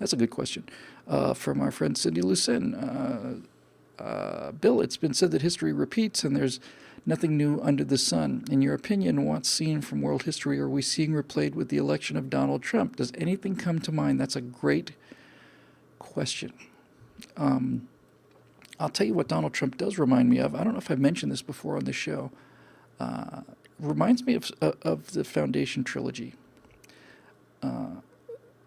That's a good question. From our friend Cindy Lucen. Bill, it's been said that history repeats and there's nothing new under the sun. In your opinion, what's seen from world history are we seeing replayed with the election of Donald Trump? Does anything come to mind? That's a great question. I'll tell you what Donald Trump does remind me of. I don't know if I've mentioned this before on the show. Reminds me of the Foundation trilogy.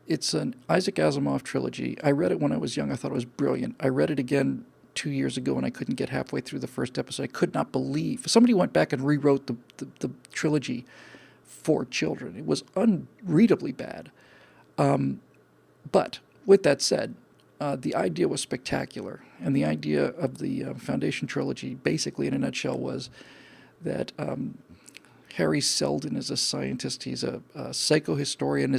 It's an Isaac Asimov trilogy. I read it when I was young. I thought it was brilliant. I read it again 2 years ago and I couldn't get halfway through the first episode. I could not believe. Somebody went back and rewrote the trilogy for children. It was unreadably bad. But with that said, the idea was spectacular. And the idea of the Foundation trilogy, basically in a nutshell, was that Harry Seldon is a scientist. He's a psychohistorian,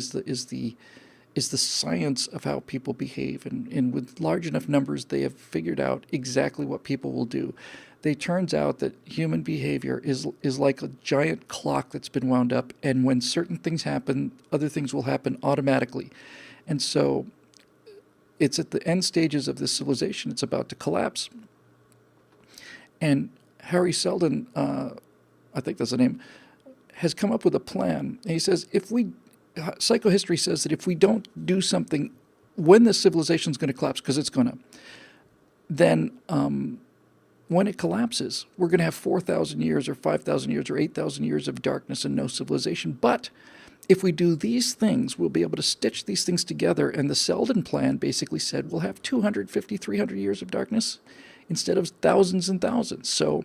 is the science of how people behave. And with large enough numbers, they have figured out exactly what people will do. It turns out that human behavior is like a giant clock that's been wound up, and when certain things happen, other things will happen automatically. And so it's at the end stages of this civilization. It's about to collapse. And Harry Seldon, I think that's the name, has come up with a plan. And he says, psychohistory says that if we don't do something when this civilization is going to collapse, because it's going to, then when it collapses, we're going to have 4,000 years or 5,000 years or 8,000 years of darkness and no civilization. But if we do these things, we'll be able to stitch these things together. And the Seldon plan basically said we'll have 250, 300 years of darkness instead of thousands and thousands. So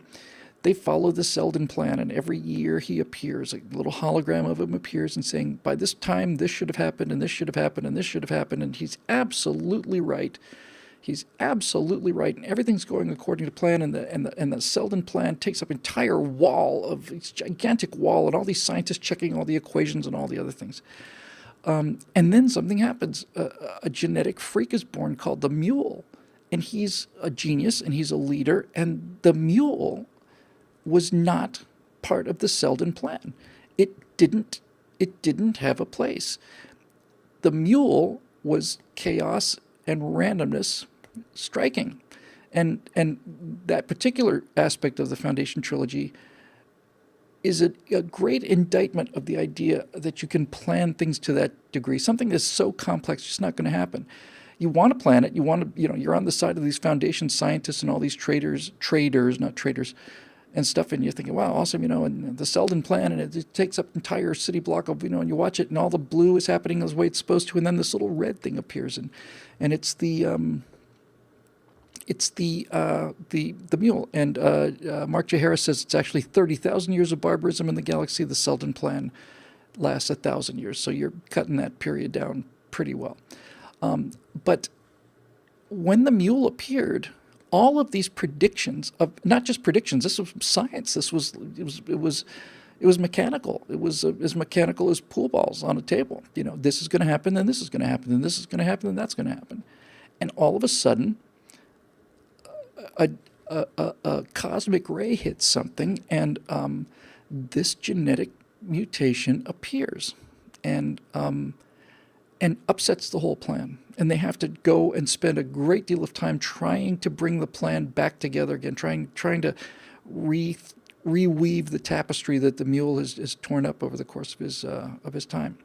they follow the Seldon plan, and every year he appears, a little hologram of him appears and saying, by this time this should have happened, and this should have happened, and this should have happened, and he's absolutely right. He's absolutely right, and everything's going according to plan, and the Seldon plan takes up an entire wall of this gigantic wall, and all these scientists checking all the equations and all the other things. And then something happens. A genetic freak is born called the mule, and he's a genius, and he's a leader, and the mule was not part of the Seldon plan. It didn't have a place. The mule was chaos and randomness striking. And that particular aspect of the Foundation trilogy is a great indictment of the idea that you can plan things to that degree. Something that's so complex, it's just not going to happen. You want to plan it. You want to, you're on the side of these Foundation scientists and all these traders, not traders, and stuff, and you're thinking, wow, awesome, and the Seldon plan, and it takes up an entire city block of, and you watch it, and all the blue is happening the way it's supposed to, and then this little red thing appears, and it's the mule. And Mark J. Harris says it's actually 30,000 years of barbarism in the galaxy. The Seldon plan lasts 1,000 years, so you're cutting that period down pretty well. But when the mule appeared, all of these predictions of, not just predictions, this was science. It was mechanical. It was as mechanical as pool balls on a table. This is going to happen, then this is going to happen, then this is going to happen, then that's going to happen. And all of a sudden, a cosmic ray hits something, and this genetic mutation appears, and upsets the whole plan. And they have to go and spend a great deal of time trying to bring the plan back together again, trying to reweave the tapestry that the mule has torn up over the course of his time.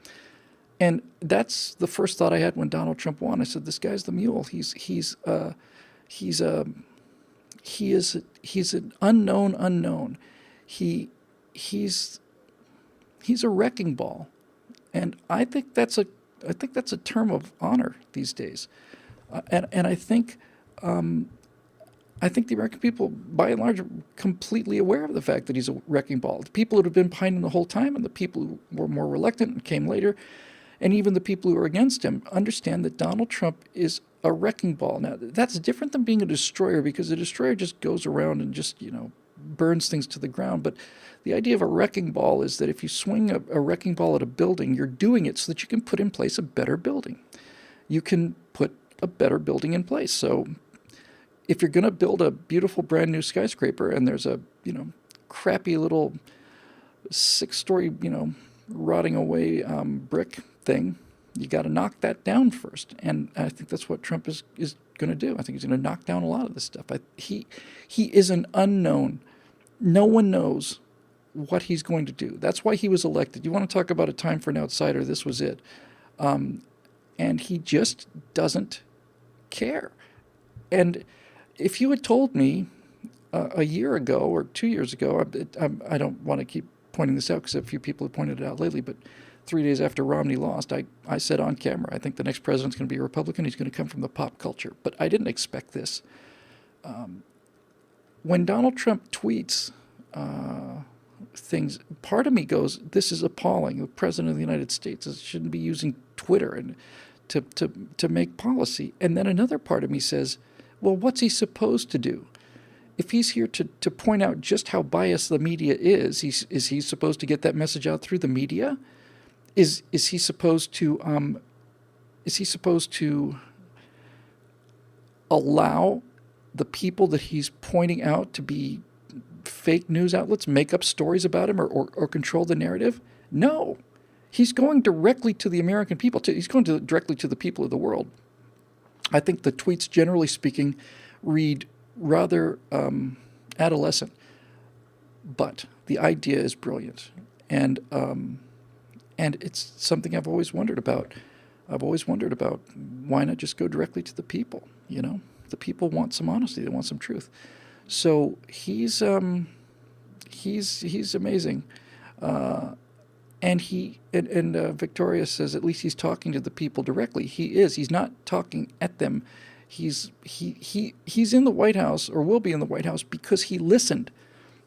And that's the first thought I had when Donald Trump won. I said, this guy's the mule. He's an unknown. He's a wrecking ball. And I think that's a term of honor these days, and I think the American people, by and large, are completely aware of the fact that he's a wrecking ball. The people that have been behind him the whole time, and the people who were more reluctant and came later, and even the people who are against him, understand that Donald Trump is a wrecking ball. Now, that's different than being a destroyer, because a destroyer just goes around and just burns things to the ground. But the idea of a wrecking ball is that if you swing a wrecking ball at a building, you're doing it so that you can put in place a better building. You can put a better building in place. So if you're going to build a beautiful brand new skyscraper and there's a, crappy little 6-story, rotting away brick thing, You got to knock that down first, and I think that's what Trump is going to do. I think he's going to knock down a lot of this stuff. He is an unknown. No one knows what he's going to do. That's why he was elected. You want to talk about a time for an outsider? This was it. And he just doesn't care. And if you had told me a year ago or 2 years ago, I don't want to keep pointing this out because a few people have pointed it out lately, but 3 days after Romney lost, I said on camera, I think the next president's going to be a Republican. He's going to come from the pop culture. But I didn't expect this. When Donald Trump tweets things, part of me goes, this is appalling. The president of the United States shouldn't be using Twitter and to make policy. And then another part of me says, well, what's he supposed to do? If he's here to point out just how biased the media is he supposed to get that message out through the media? Is he supposed to allow the people that he's pointing out to be fake news outlets make up stories about him or control the narrative? No. He's going directly to the American people. He's going directly to the people of the world. I think the tweets, generally speaking, read rather adolescent, but the idea is brilliant, and it's something I've always wondered about. Why not just go directly to the people? You know, the people want some honesty. They want some truth. So he's amazing, and Victoria says at least he's talking to the people directly. He is. He's not talking at them. He's in the White House, or will be in the White House, because he listened.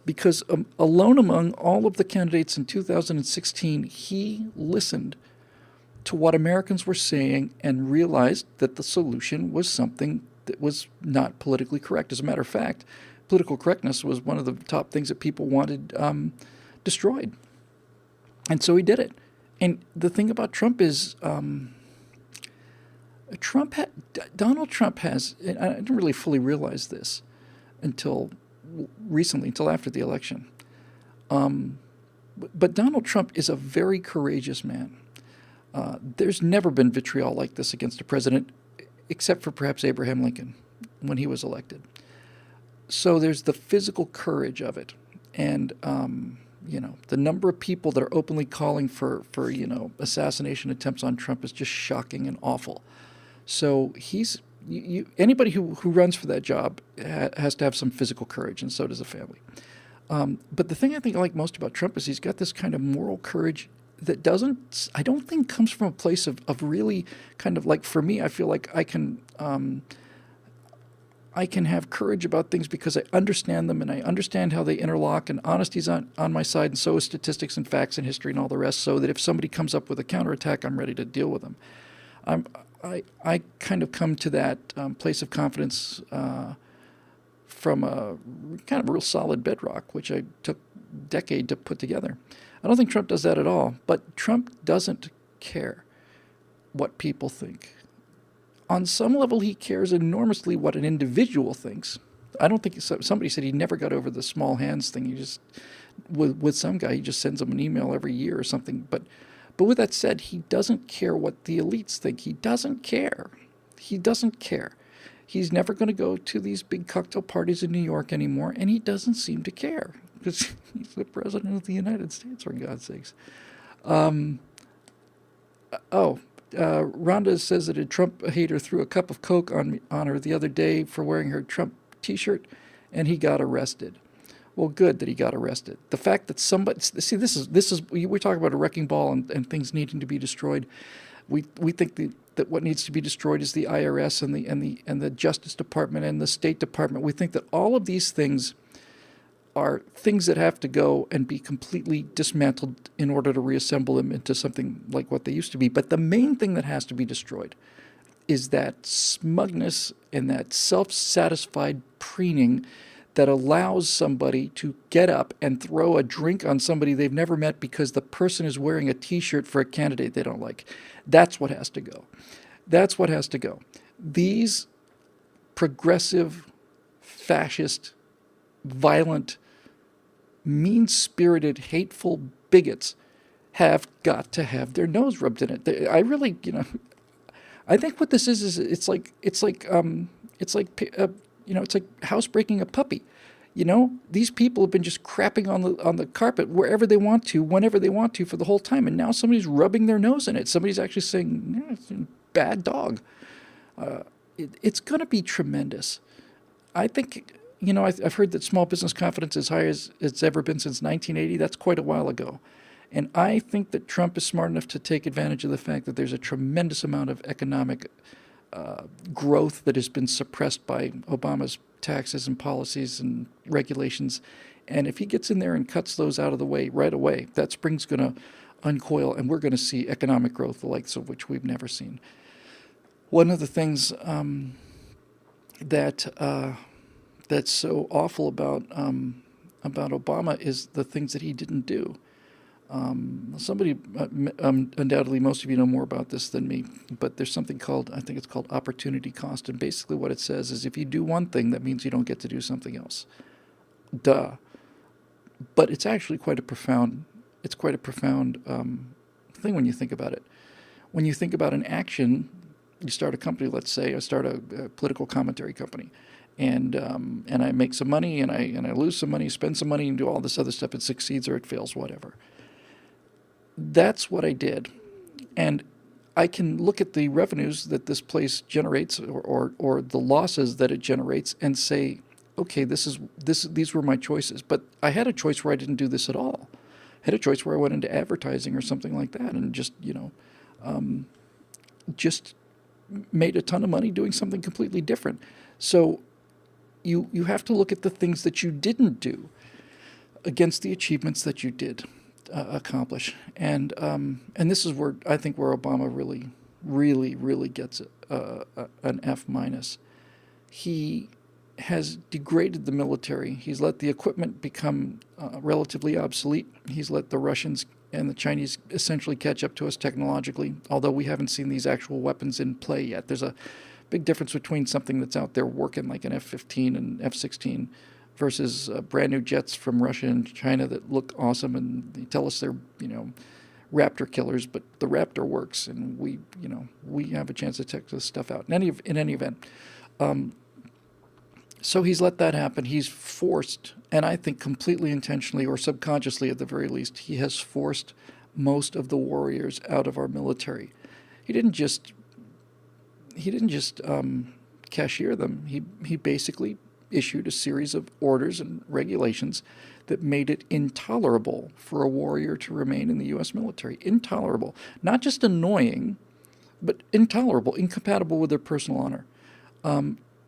Because alone among all of the candidates in 2016, he listened to what Americans were saying and realized that the solution was something that was not politically correct. As a matter of fact, political correctness was one of the top things that people wanted destroyed. And so he did it. And the thing about Trump is Donald Trump has, and I didn't really fully realize this until recently, until after the election. But Donald Trump is a very courageous man. There's never been vitriol like this against a president, except for perhaps Abraham Lincoln when he was elected. So there's the physical courage of it. And, the number of people that are openly calling for assassination attempts on Trump is just shocking and awful. So anybody who runs for that job has to have some physical courage, and so does the family. But the thing I think I like most about Trump is he's got this kind of moral courage that I don't think comes from a place of really kind of like, for me, I feel like I can have courage about things because I understand them and I understand how they interlock, and honesty's on my side, and so is statistics and facts and history and all the rest, so that if somebody comes up with a counterattack, I'm ready to deal with them. I kind of come to that place of confidence from a kind of real solid bedrock, which I took a decade to put together. I don't think Trump does that at all, but Trump doesn't care what people think. On some level, he cares enormously what an individual thinks. I don't think somebody said he never got over the small hands thing. He just, with some guy, he just sends him an email every year or something. But with that said, he doesn't care what the elites think. He doesn't care. He doesn't care. He's never going to go to these big cocktail parties in New York anymore, and he doesn't seem to care because he's the president of the United States, for God's sakes. Rhonda says that a Trump hater threw a cup of Coke on her the other day for wearing her Trump T-shirt, and he got arrested. Well, good that he got arrested. The fact that somebody, see, this is we're talking about a wrecking ball and things needing to be destroyed. We think that what needs to be destroyed is the IRS and the Justice Department and the State Department. We think that all of these things are things that have to go and be completely dismantled in order to reassemble them into something like what they used to be. But the main thing that has to be destroyed is that smugness and that self-satisfied preening that allows somebody to get up and throw a drink on somebody they've never met because the person is wearing a T-shirt for a candidate they don't like. That's what has to go. That's what has to go. These progressive, fascist, violent, mean-spirited, hateful bigots have got to have their nose rubbed in it. I really, I think what this is it's like housebreaking a puppy. These people have been just crapping on the carpet wherever they want to, whenever they want to, for the whole time, and now somebody's rubbing their nose in it. Somebody's actually saying, yeah, it's a bad dog. It's going to be tremendous. I think, I've heard that small business confidence is high as it's ever been since 1980. That's quite a while ago. And I think that Trump is smart enough to take advantage of the fact that there's a tremendous amount of economic growth that has been suppressed by Obama's taxes and policies and regulations. And if he gets in there and cuts those out of the way right away, that spring's going to uncoil, and we're going to see economic growth, the likes of which we've never seen. One of the things that's so awful about Obama is the things that he didn't do. Undoubtedly, most of you know more about this than me, but there's something called, I think it's called opportunity cost, and basically what it says is if you do one thing, that means you don't get to do something else. Duh. But it's actually quite a profound thing when you think about it. When you think about an action, you start a company, let's say, I start a political commentary company, and I make some money, and I lose some money, spend some money, and do all this other stuff. It succeeds or it fails, whatever. That's what I did, and I can look at the revenues that this place generates, or the losses that it generates, and say, okay, these were my choices. But I had a choice where I didn't do this at all. I had a choice where I went into advertising or something like that, and just made a ton of money doing something completely different. So you have to look at the things that you didn't do against the achievements that you did accomplish, and this is where I think where Obama really gets an F minus. He has degraded the military. He's let the equipment become relatively obsolete. He's let the Russians and the Chinese essentially catch up to us technologically, although we haven't seen these actual weapons in play yet. There's a big difference between something that's out there working like an F-15 and F-16 versus brand new jets from Russia and China that look awesome, and they tell us they're, Raptor killers, but the Raptor works, and we have a chance to check this stuff out. In any event, so he's let that happen. He's forced, and I think completely intentionally or subconsciously at the very least, he has forced most of the warriors out of our military. He didn't just cashier them. He basically issued a series of orders and regulations that made it intolerable for a warrior to remain in the U.S. military. Intolerable. Not just annoying, but intolerable, incompatible with their personal honor.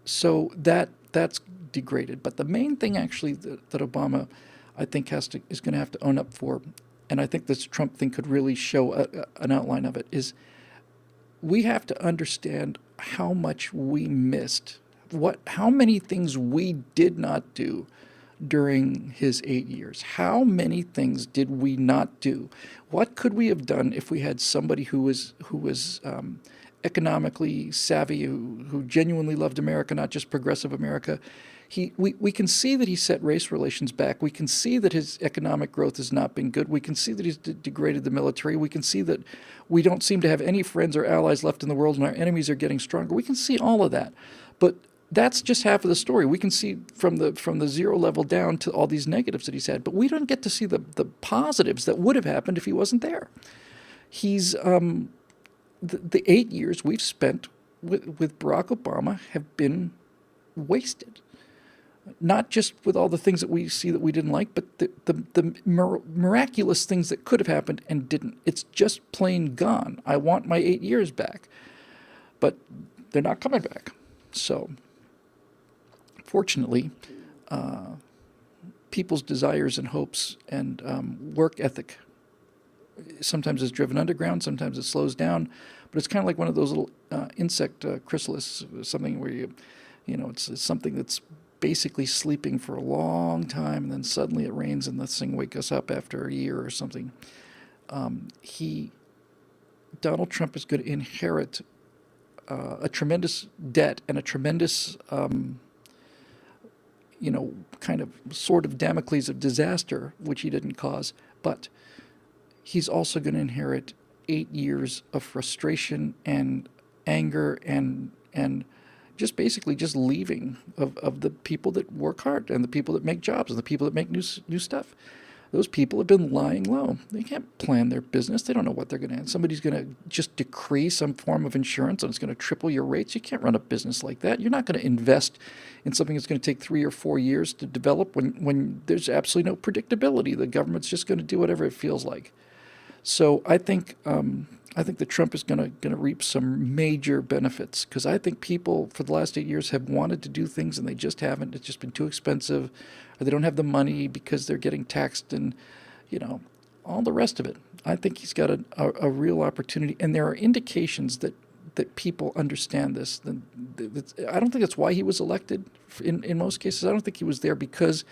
So that's degraded. But the main thing actually that Obama, I think, is going to have to own up for, and I think this Trump thing could really show an outline of it, is we have to understand how much we missed, how many things we did not do during his 8 years. How many things did we not do? What could we have done if we had somebody who was economically savvy, who genuinely loved America, not just progressive America? We can see that he set race relations back. We can see that his economic growth has not been good. We can see that he's degraded the military. We can see that we don't seem to have any friends or allies left in the world, and our enemies are getting stronger. We can see all of that. But that's just half of the story. We can see from the zero level down to all these negatives that he's had, but we don't get to see the positives that would have happened if he wasn't there. He's the 8 years we've spent with Barack Obama have been wasted. Not just with all the things that we see that we didn't like, but the miraculous things that could have happened and didn't. It's just plain gone. I want my 8 years back, but they're not coming back. So, fortunately, people's desires and hopes and work ethic sometimes is driven underground, sometimes it slows down, but it's kind of like one of those little insect chrysalis, something where it's something that's basically sleeping for a long time, and then suddenly it rains and this thing wakes us up after a year or something. Donald Trump is going to inherit a tremendous debt and a tremendous, kind of sword of Damocles of disaster, which he didn't cause, but he's also going to inherit 8 years of frustration and anger and just basically just leaving of the people that work hard and the people that make jobs and the people that make new stuff. Those people have been lying low. They can't plan their business. They don't know what they're going to. Somebody's going to just decree some form of insurance and it's going to triple your rates. You can't run a business like that. You're not going to invest in something that's going to take 3 or 4 years to develop when there's absolutely no predictability. The government's just going to do whatever it feels like. So I think that Trump is going to reap some major benefits because I think people for the last 8 years have wanted to do things and they just haven't. It's just been too expensive, or they don't have the money because they're getting taxed and, all the rest of it. I think he's got a real opportunity, and there are indications that people understand this. I don't think that's why he was elected in most cases. I don't think he was there because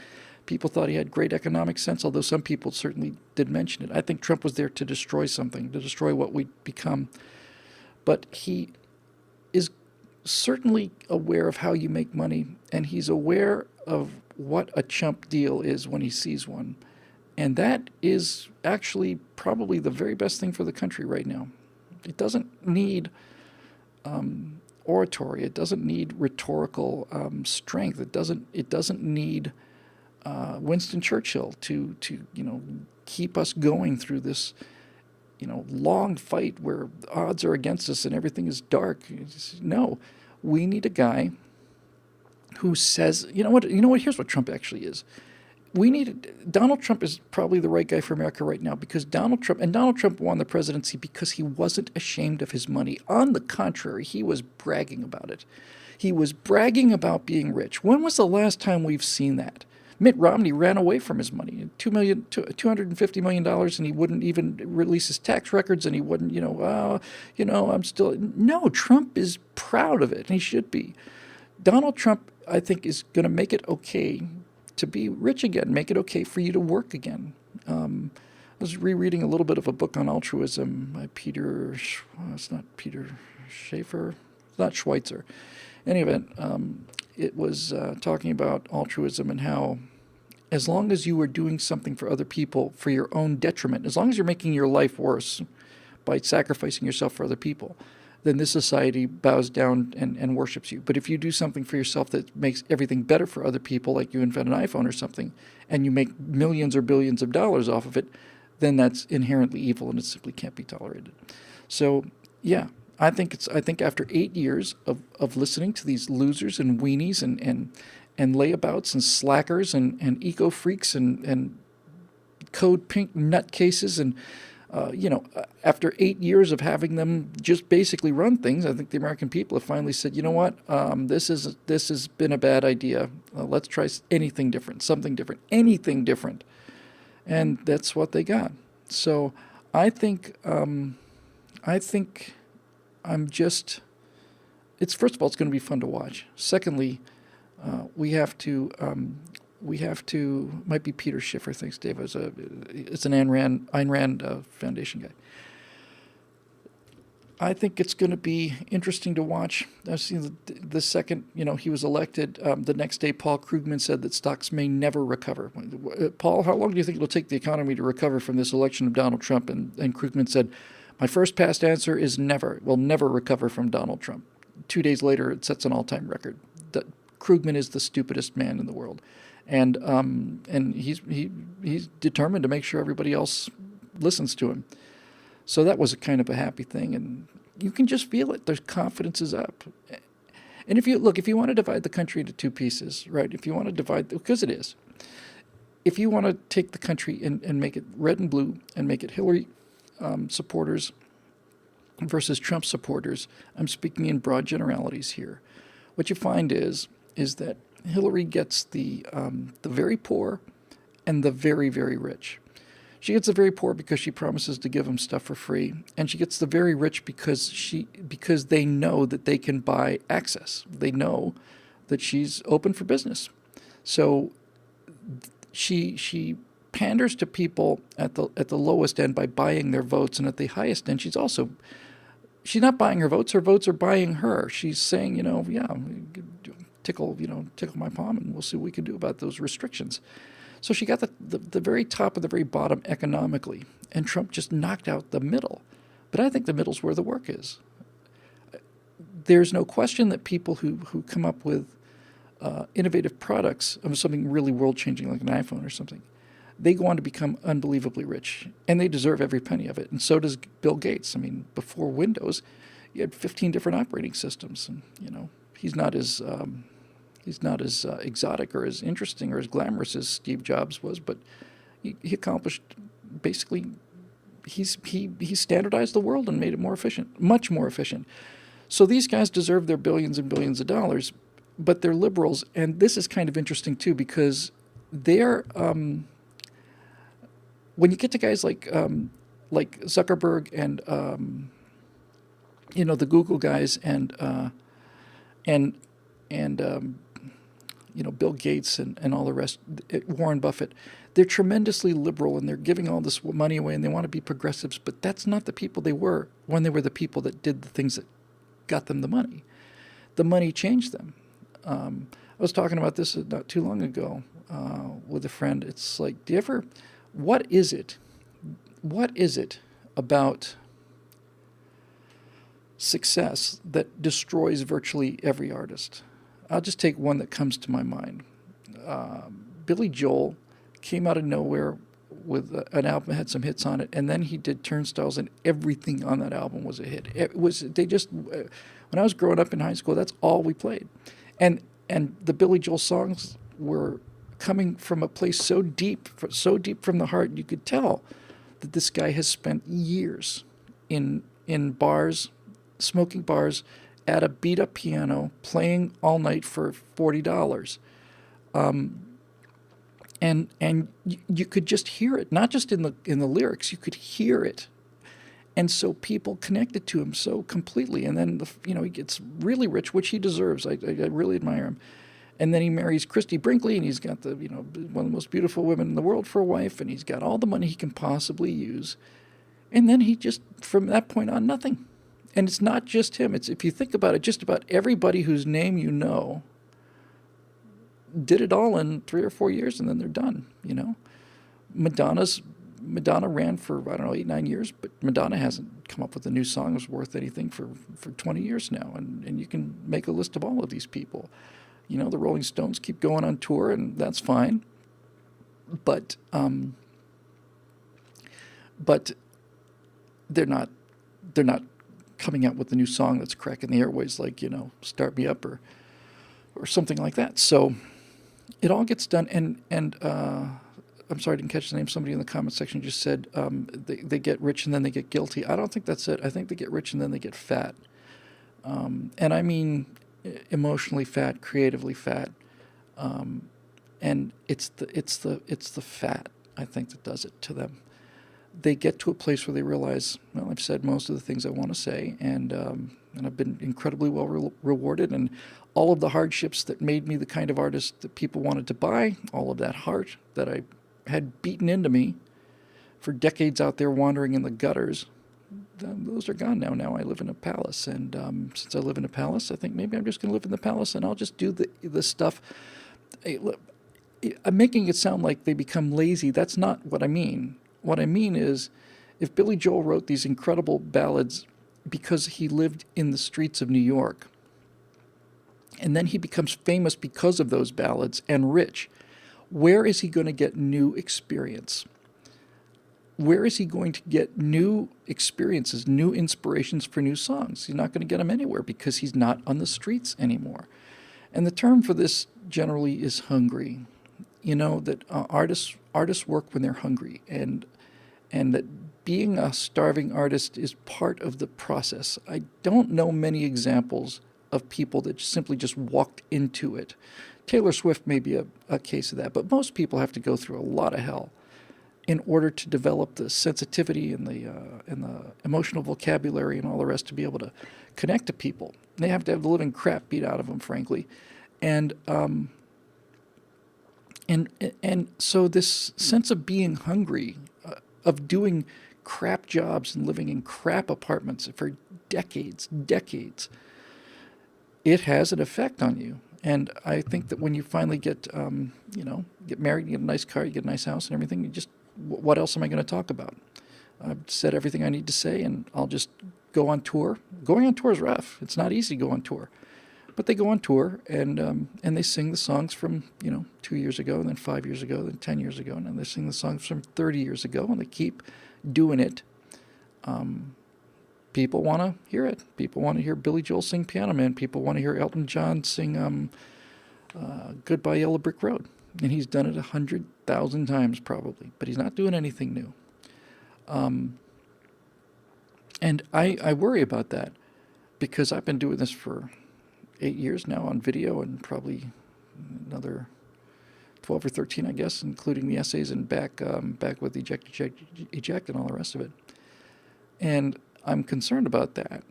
people thought he had great economic sense, although some people certainly did mention it. I think Trump was there to destroy something, to destroy what we'd become. But he is certainly aware of how you make money, and he's aware of what a chump deal is when he sees one. And that is actually probably the very best thing for the country right now. It doesn't need oratory. It doesn't need rhetorical strength. It doesn't need Winston Churchill to keep us going through this long fight where odds are against us and everything is dark. No, we need a guy who says, here's what Trump actually is. Donald Trump is probably the right guy for America right now because Donald Trump won the presidency because he wasn't ashamed of his money. On the contrary, he was bragging about it. He was bragging about being rich. When was the last time we've seen that? Mitt Romney ran away from his money, $250 million, and he wouldn't even release his tax records, and he wouldn't, I'm still. No, Trump is proud of it, and he should be. Donald Trump, I think, is going to make it okay to be rich again, make it okay for you to work again. I was rereading a little bit of a book on altruism by it's not Peter Schaefer, it's not Schweitzer. In any event, it was talking about altruism and how as long as you are doing something for other people for your own detriment, as long as you're making your life worse by sacrificing yourself for other people, then this society bows down and worships you. But if you do something for yourself that makes everything better for other people, like you invent an iPhone or something, and you make millions or billions of dollars off of it, then that's inherently evil and it simply can't be tolerated. So, yeah, I think after 8 years of listening to these losers and weenies and layabouts and slackers and eco freaks and code pink nutcases and after 8 years of having them just basically run things, I think the American people have finally said, you know what, this has been a bad idea. Let's try anything different, something different, anything different, and that's what they got. So I think it's first of all, it's going to be fun to watch. Secondly, we have to might be Peter Schiff, thanks Dave. It's an Ayn Rand Foundation guy. I think it's going to be interesting to watch. I've seen the second he was elected. The next day, Paul Krugman said that stocks may never recover. Paul, how long do you think it'll take the economy to recover from this election of Donald Trump? And Krugman said, my first past answer is never. We'll never recover from Donald Trump. 2 days later, it sets an all-time record. Krugman is the stupidest man in the world. And he's determined to make sure everybody else listens to him. So that was a kind of a happy thing, and you can just feel it. Their confidence is up. And if you want to divide the country into two pieces, right? If you want to divide, because it is, if you want to take the country and make it red and blue and make it Hillary supporters versus Trump supporters, I'm speaking in broad generalities here. What you find is that Hillary gets the very poor and the very, very rich. She gets the very poor because she promises to give them stuff for free, and she gets the very rich because they know that they can buy access. They know that she's open for business. So she panders to people at the lowest end by buying their votes, and at the highest end, she's not buying her votes are buying her. She's saying, tickle my palm, and we'll see what we can do about those restrictions. So she got the very top and the very bottom economically, and Trump just knocked out the middle. But I think the middle's where the work is. There's no question that people who come up with innovative products of something really world-changing like an iPhone or something, they go on to become unbelievably rich, and they deserve every penny of it. And so does Bill Gates. I mean, before Windows, you had 15 different operating systems, and he's not as exotic or as interesting or as glamorous as Steve Jobs was, but he accomplished basically. He standardized the world and made it more efficient, much more efficient. So these guys deserve their billions and billions of dollars, but they're liberals, and this is kind of interesting too because they're when you get to guys like Zuckerberg and the Google guys and Bill Gates and all the rest, Warren Buffett, they're tremendously liberal and they're giving all this money away and they want to be progressives, but that's not the people they were when they were the people that did the things that got them the money. The money changed them. I was talking about this not too long ago with a friend. It's like, what is it about success that destroys virtually every artist? I'll just take one that comes to my mind. Billy Joel came out of nowhere with an album that had some hits on it, and then he did Turnstiles, and everything on that album was a hit. When I was growing up in high school, that's all we played. And the Billy Joel songs were coming from a place so deep from the heart, you could tell that this guy has spent years in bars, smoking bars, at a beat-up piano, playing all night for $40. And you could just hear it, not just in the lyrics, you could hear it. And so people connected to him so completely. And then he gets really rich, which he deserves. I really admire him. And then he marries Christy Brinkley, and he's got one of the most beautiful women in the world for a wife, and he's got all the money he can possibly use. And then he just, from that point on, nothing. And it's not just him. It's, if you think about it, just about everybody whose name you know did it all in 3 or 4 years, and then they're done. Madonna ran for, 8-9 years, but Madonna hasn't come up with a new song that's worth anything for 20 years now. And you can make a list of all of these people. The Rolling Stones keep going on tour, and that's fine. But they're not coming out with a new song that's cracking the airways like, Start Me Up or something like that. So it all gets done. And I'm sorry, I didn't catch the name. Somebody in the comment section just said they get rich and then they get guilty. I don't think that's it. I think they get rich and then they get fat. And I mean emotionally fat, creatively fat. And it's the fat, I think, that does it to them. They get to a place where they realize, well, I've said most of the things I want to say, and I've been incredibly well rewarded, and all of the hardships that made me the kind of artist that people wanted to buy, all of that heart that I had beaten into me for decades out there wandering in the gutters, those are gone now. Now I live in a palace, and since I live in a palace, I think maybe I'm just going to live in the palace, and I'll just do the stuff. I'm making it sound like they become lazy. That's not what I mean. What I mean is, if Billy Joel wrote these incredible ballads because he lived in the streets of New York, and then he becomes famous because of those ballads and rich, where is he going to get new experience? Where is he going to get new experiences, new inspirations for new songs? He's not going to get them anywhere because he's not on the streets anymore. And the term for this generally is hungry. That artists work when they're hungry, and that being a starving artist is part of the process. I don't know many examples of people that simply just walked into it. Taylor Swift may be a case of that, but most people have to go through a lot of hell in order to develop the sensitivity and the emotional vocabulary and all the rest to be able to connect to people. They have to have the living crap beat out of them, frankly, and so this sense of being hungry, of doing crap jobs and living in crap apartments for decades, it has an effect on you. And I think that when you finally get, get married, you get a nice car, you get a nice house and everything, you just, what else am I going to talk about? I've said everything I need to say, and I'll just go on tour. Going on tour is rough. It's not easy to go on tour. But they go on tour, and they sing the songs from, 2 years ago, and then 5 years ago, then 10 years ago, and then they sing the songs from 30 years ago, and they keep doing it. People want to hear it. People want to hear Billy Joel sing Piano Man. People want to hear Elton John sing Goodbye Yellow Brick Road. And he's done it 100,000 times probably, but he's not doing anything new. And I worry about that because I've been doing this for 8 years now on video, and probably another 12 or 13, I guess, including the essays and back with eject, and all the rest of it. And I'm concerned about that.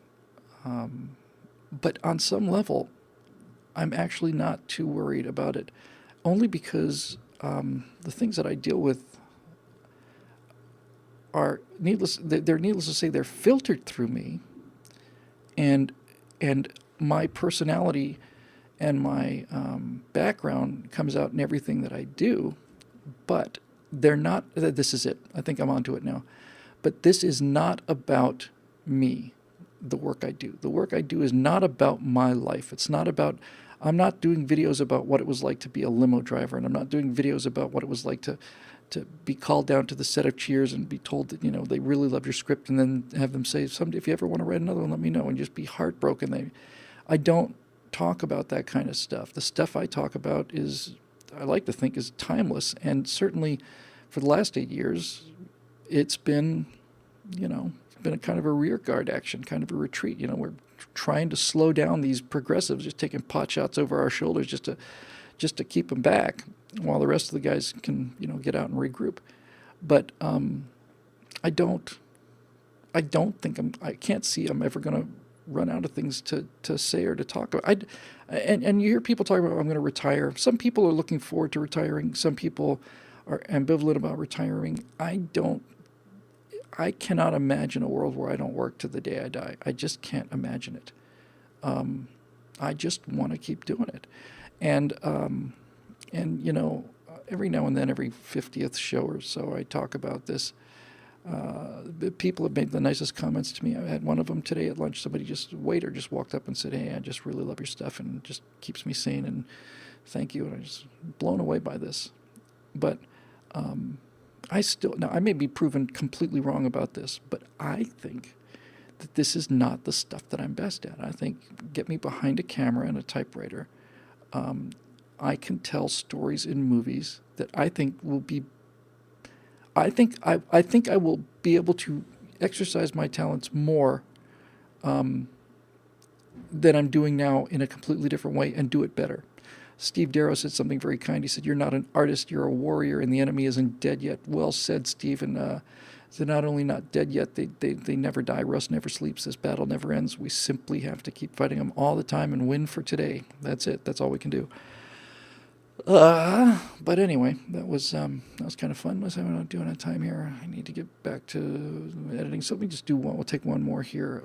But on some level, I'm actually not too worried about it, only because the things that I deal with are needless. They're needless to say, they're filtered through me, and my personality and my background comes out in everything that I do, but they're not. This is it. I think I'm onto it now. But this is not about me, the work I do. The work I do is not about my life. It's not about, I'm not doing videos about what it was like to be a limo driver, and I'm not doing videos about what it was like to be called down to the set of Cheers and be told that, they really love your script, and then have them say, someday if you ever want to write another one, let me know, and just be heartbroken. I don't talk about that kind of stuff. The stuff I talk about is, I like to think, is timeless, and certainly for the last 8 years, it's been, been a kind of a rear guard action, kind of a retreat. We're trying to slow down these progressives, just taking pot shots over our shoulders just to keep them back, while the rest of the guys can, get out and regroup. But I can't see I'm ever going to run out of things to say or to talk about. And you hear people talk about, I'm going to retire. Some people are looking forward to retiring. Some people are ambivalent about retiring. I cannot imagine a world where I don't work to the day I die. I just can't imagine it. I just want to keep doing it. And every now and then, every 50th show or so, I talk about this. People have made the nicest comments to me. I had one of them today at lunch. Waiter just walked up and said, "Hey, I just really love your stuff, and it just keeps me sane, and thank you." And I'm just blown away by this. But I may be proven completely wrong about this, but I think that this is not the stuff that I'm best at. I think get me behind a camera and a typewriter. I can tell stories in movies that I think will be. I think I will be able to exercise my talents more than I'm doing now in a completely different way, and do it better. Steve Darrow said something very kind. He said, "You're not an artist, you're a warrior, and the enemy isn't dead yet." Well said, Steve. And they're not only not dead yet, they never die. Rust never sleeps. This battle never ends. We simply have to keep fighting them all the time and win for today. That's it. That's all we can do. But anyway, that was kind of fun. I'm not doing that time here. I need to get back to editing. So let me just do one. We'll take one more here.